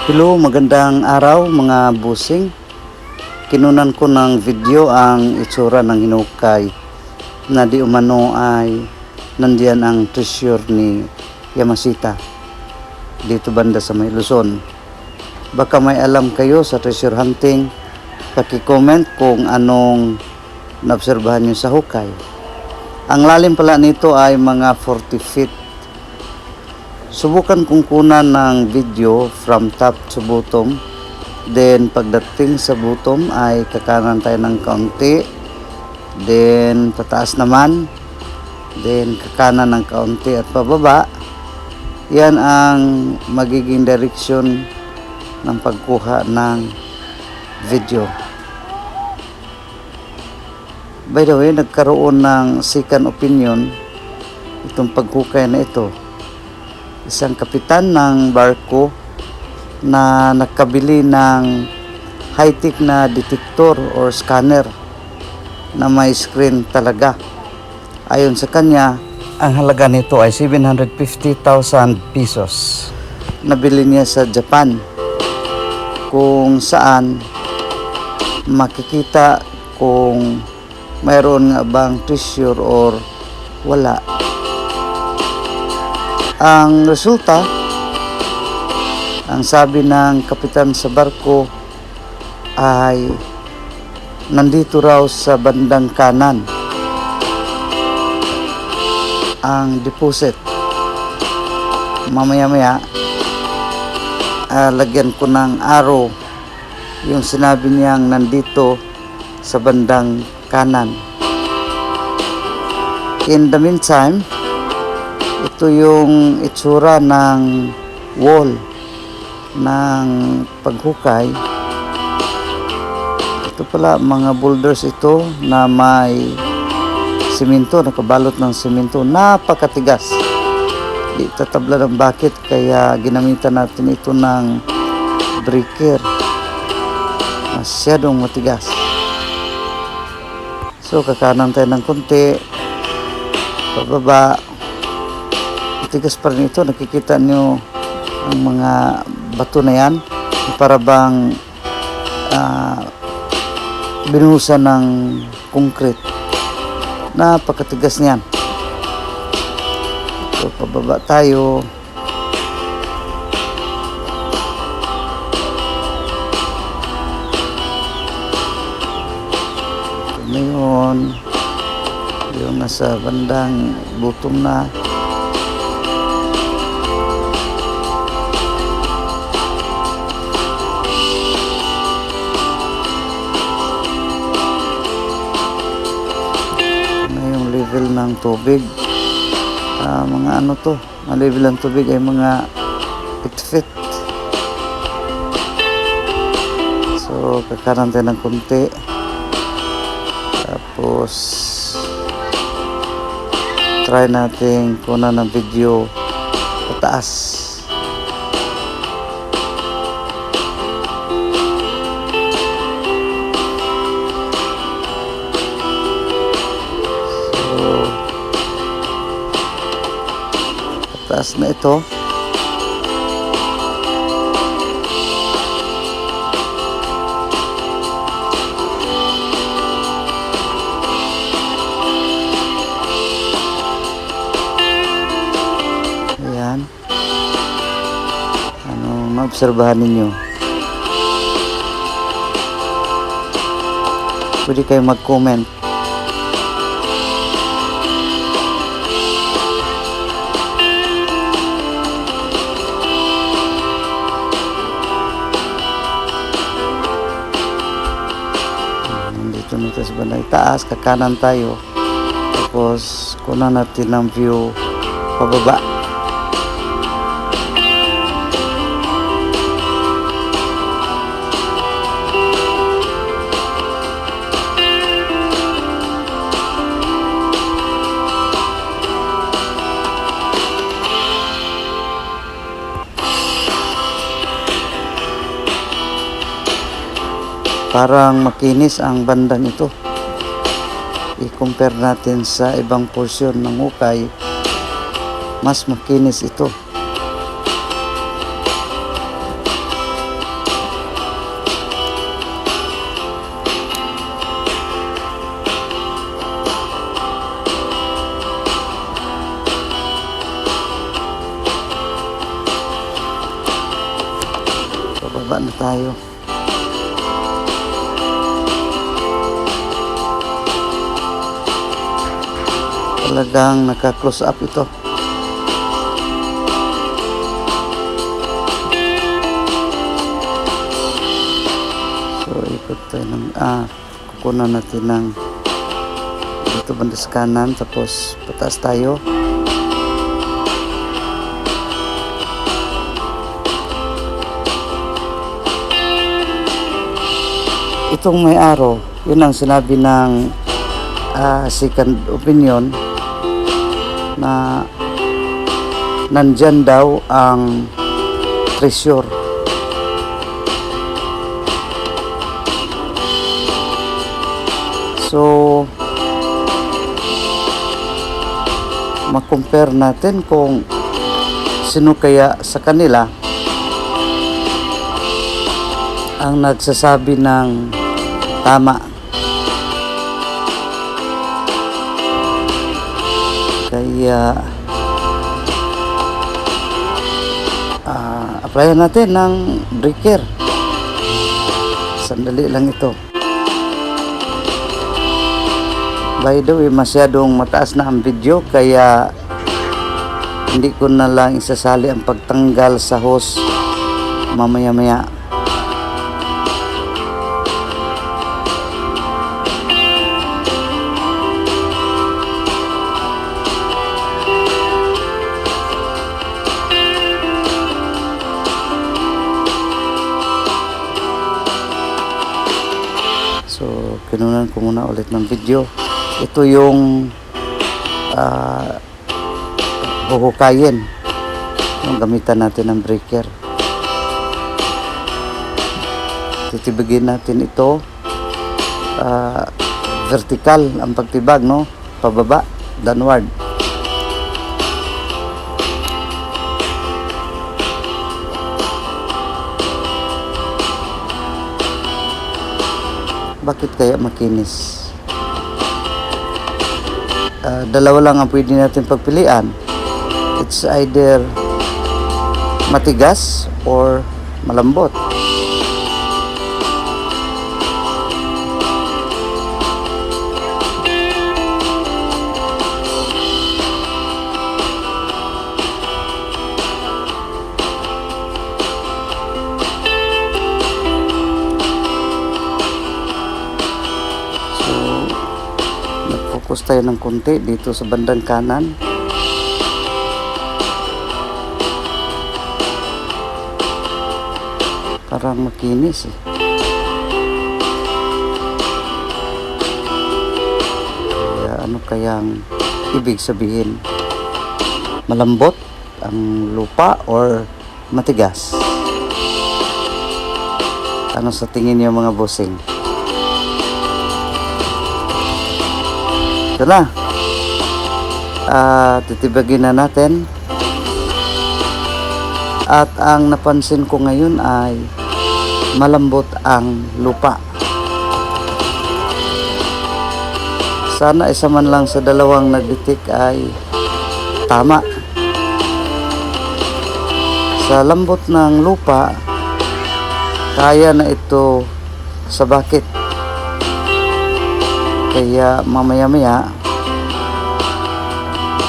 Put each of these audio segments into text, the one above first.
Hello, magandang araw mga busing. Kinunan ko ng video ang itsura ng hinukay na di umano ay nandiyan ang treasure ni Yamashita dito banda sa may Luzon. Baka may alam kayo sa treasure hunting, paki-comment kung anong naobserbahan nyo sa hukay. Ang lalim pala nito ay mga 40 feet. Subukan kong kunan ng video from top to bottom. Then pagdating sa bottom ay kakanan tayo ng kaunti. Then pataas naman. Then kakanan ng kaunti at pababa. Yan ang magiging direction ng pagkuha ng video. By the way, nagkaroon ng second opinion itong paghukay na ito. Isang kapitan ng barko na nakabili ng high-tech na detector or scanner na may screen talaga. Ayon sa kanya, ang halaga nito ay 750,000 pesos. Nabili niya sa Japan, kung saan makikita kung mayroon nga bang treasure or wala. Ang resulta, ang sabi ng kapitan sa barko ay nandito raw sa bandang kanan ang deposit. Mamaya-maya lagyan ko ng arrow yung sinabi niyang nandito sa bandang kanan. In the meantime, ito yung itsura ng wall ng paghukay. Ito pala mga boulders ito na may simento, nakabalot ng simento, napakatigas. Itatabla ng bakit kaya ginamitan natin ito ng breaker. Masyadong matigas. So kakanan tayo ng konti, pababa. Matigas pa rin ito. Nakikita nyo ang mga bato na yan, para bang binuhusan ng concrete. Napakatigas niyan. So pababa tayo. Ito na yun, yung nasa bandang bottom na. Level ng tubig, mga ano to, ang level ng tubig ay mga 8 feet. So kakanan tayo ng konti, tapos try natin kunan ng video pataas. Taas na ito. Ayan. Ano maobserbahan ninyo? Pwede kayo mag-comment. Dito sa bandang taas, kakanan tayo, tapos kunan natin ng view pababa. Parang makinis ang bandang ito. I-compare natin sa ibang portion ng hukay, mas makinis ito. baba na tayo. Talagang naka-close up ito. So ikot tayo ng kukunan natin ng dito banda sa kanan, tapos pataas tayo. Itong may araw, yun ang sinabi ng second opinion na nandyan daw ang treasure. So ma-compare natin kung sino kaya sa kanila ang nagsasabi ng tama. Kaya applyan natin ng breaker. Sandali lang ito. By the way, masyadong mataas na ang video, kaya hindi ko na lang isasali ang pagtanggal sa hose mamaya-maya. So, kinunan ko muna ulit ng video. Ito yung huhukayin yung gamitan natin ng breaker. Titibigin natin ito vertical ang pagtibag, no? Pababa, downward. Bakit kaya makinis? Dalawa lang ang pwede natin pagpilian. It's either matigas or malambot. Focus tayo ng konti dito sa bandang kanan. Parang makinis eh. Kaya ano kayang ibig sabihin? Malambot ang lupa or matigas? Ano sa tingin niyo mga bossing? Ito na. Titibagin na natin. At ang napansin ko ngayon ay malambot ang lupa. Sana isa man lang sa dalawang nagditik ay tama. Sa lambot ng lupa, kaya na ito sa bucket. Kaya mamaya-maya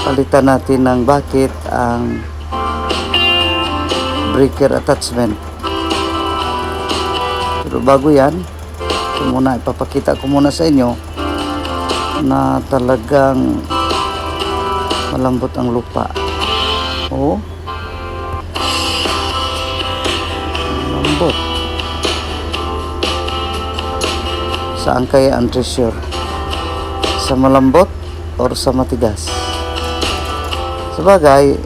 palitan natin ng bucket ang breaker attachment. Pero bago yan, ipapakita ko muna sa inyo na talagang malambot ang lupa. Oh, malambot. Saan kaya ang treasure? Sa malambot or sa matigas? Sabagay,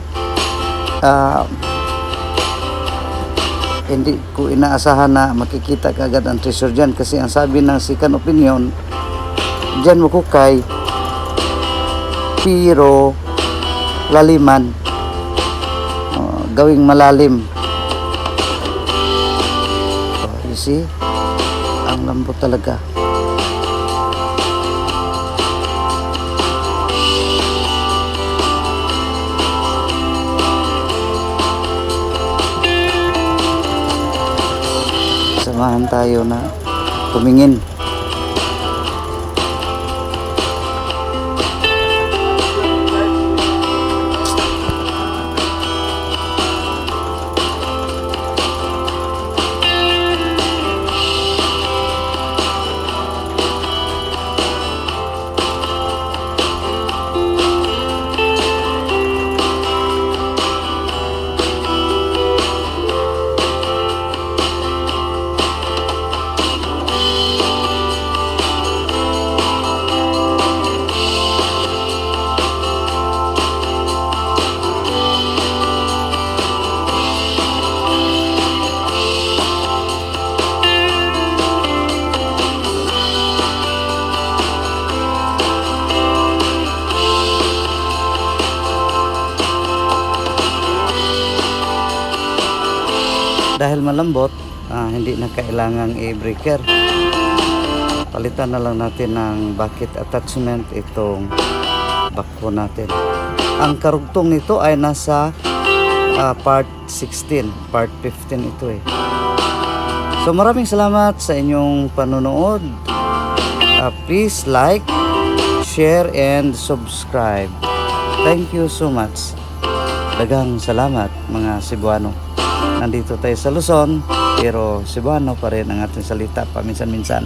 hindi ko inaasahan na makikita kaagad ang treasure dyan, kasi ang sabi ng second opinion, dyan makukay pero laliman, gawing malalim. You see, ang lambot talaga. samahan tayo na tumingin. Dahil malambot, hindi na kailangang i-breaker. Palitan na lang natin ng bucket attachment itong bako natin. Ang karugtong nito ay nasa part 16, part 15 ito eh. So maraming salamat sa inyong panonood. Please like, share, and subscribe. Thank you so much. Daghang salamat mga Cebuano. Nandito tayo sa Luzon, pero Cebuano pa rin ang ating salita paminsan-minsan.